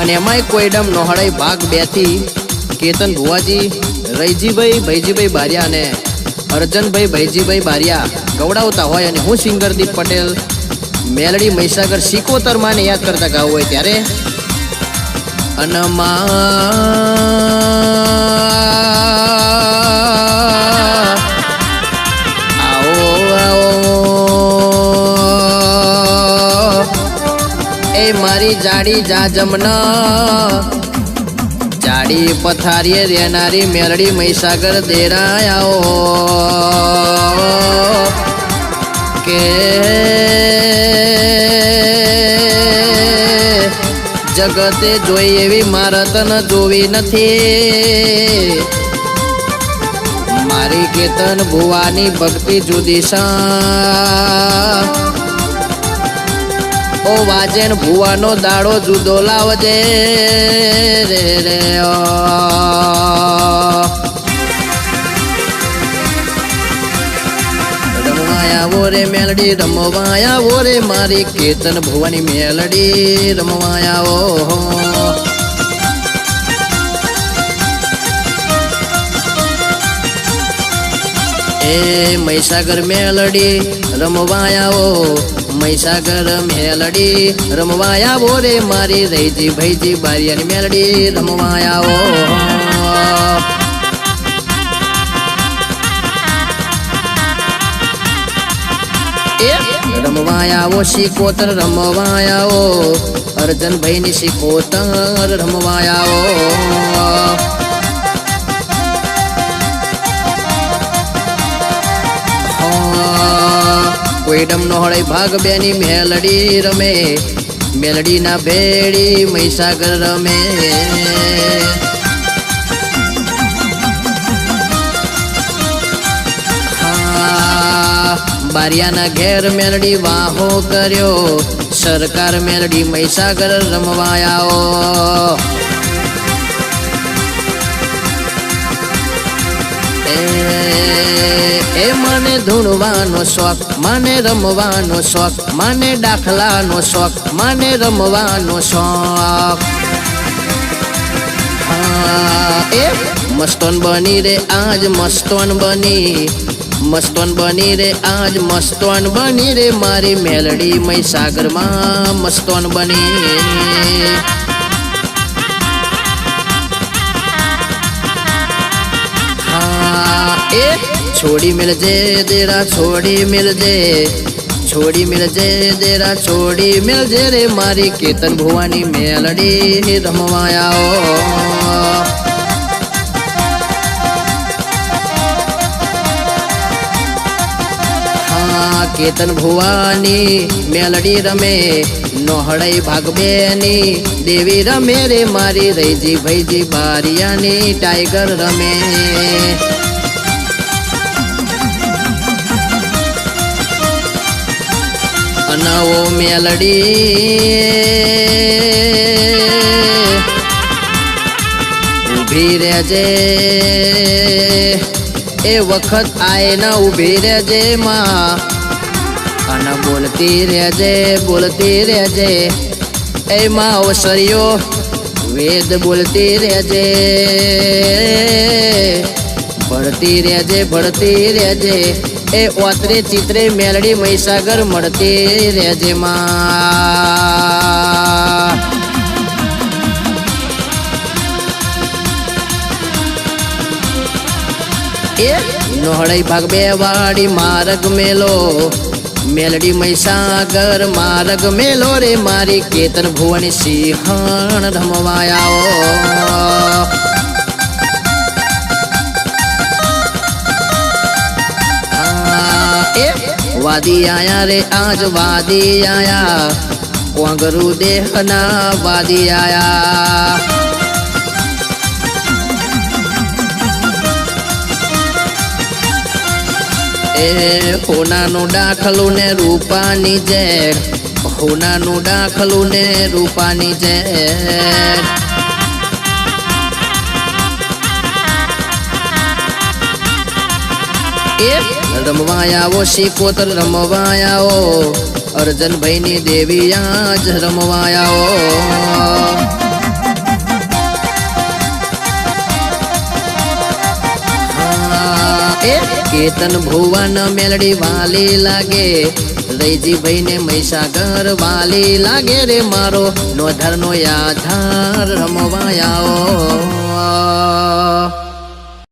અને એમાંય કોઈડમ નોહડાઈ ભાગ 2 થી કેતન ભુવાજી, રૈજીભાઈ ભાઈજીભાઈ બારિયા અને અર્જનભાઈ ભાઈજીભાઈ બારિયા ગવડાવતા હોય અને હું સિંગરદીપ પટેલ મેલડી મહીસાગર સિકોતર માને યાદ કરતા ગાવું હોય ત્યારે અનમાં આવો આવો એ મારી જાડી જાજમના જાડી પથારીએ રહેનારી મેલડી મહીસાગર દેરાયાઓ કે જગતે જોઈ એવી મારતન જોવી નથી. મારી કેતન ભુવાની ભક્તિ જુદી સા ઓ વાજેન ભુવાનો દાડો જુદો લાવજે રે રે રમવાયા રે મેલડી રમવાયા રે મારી કેતન ભુવાની મેલડી રમવાયા એ મહીસાગર મેલડી રમવાયા મહીસાગર મેલડી રમવાયા રે મારી રૈજી ભાઈજી બારિયાની મેલડી રમવાયા રમવાયા સિકોતર રમવાયા અર્જનભાઈ ની સિકોતર રમવાયા કોઈડમ નો હળાઈ ભાગ 2 ની મેલડી રમે મેલડી ના ભેડી મહીસાગર રમે બારિયાના ઘેર મેલડી વાહો કર્યો સરકાર મેલડી મહીસાગર રમવાયા એ મને ધૂણવાનો શોખ મને રમવાનો શોખ મને દાખલાનો શોખ મને રમવાનો શોખ એ મસ્તોન બની રે આજ મસ્તોન બની રે આજ મસ્તોન બની રે મારી મેલડી મહીસાગરમાં મસ્તોન બની એ છોડી મિલજે દેરા છોડી મિલજે દેરા છોડી મિલજે રે મારી કેતન ભુવાની મેલડી રમવાયા કેતન ભુવાની મેલડી રમે નોહડાઈ ભાગ 2 ની દેવી રમે રે મારી રૈજી ભાઈજી બારિયાની ટાઈગર રમે નવો મેલડી ઊભી રહેજે એ વખત આય ના ઊભી રહેજે માં અને બોલતી રહેજે એમાં અવસરીઓ વેદ બોલતી રહેજે ભળતી રહેજે એ ઓતરે ચિત્રે મેલડી મહીસાગર મળતી રહેજે માં એ નોહડાઈ ભાગ 2 વાડી માર્ગ મેલો મેલડી મહીસાગર માર્ગ મેલો રે મારી કેતન ભુવાની સિંહણ રમવાયા વાદી આયા રે આજ વાદી આયા કોંગરુ દેહના વાદી આયા એ હોનાનું દાખલું ને રૂપાની જેડ હોનાનું દાખલું ને રૂપાની જેડ રમવાયાઓ સિકોતર રમવાયાઓ અર્જનભાઈ ની દેવી આજ રમવાયાઓ એ કેતન ભુવન મેલડી વાલી લાગે, રૈજીભાઈ ને મહીસાગર વાલી લાગે રે, મારો નોધર નો આધાર રમવા આવો.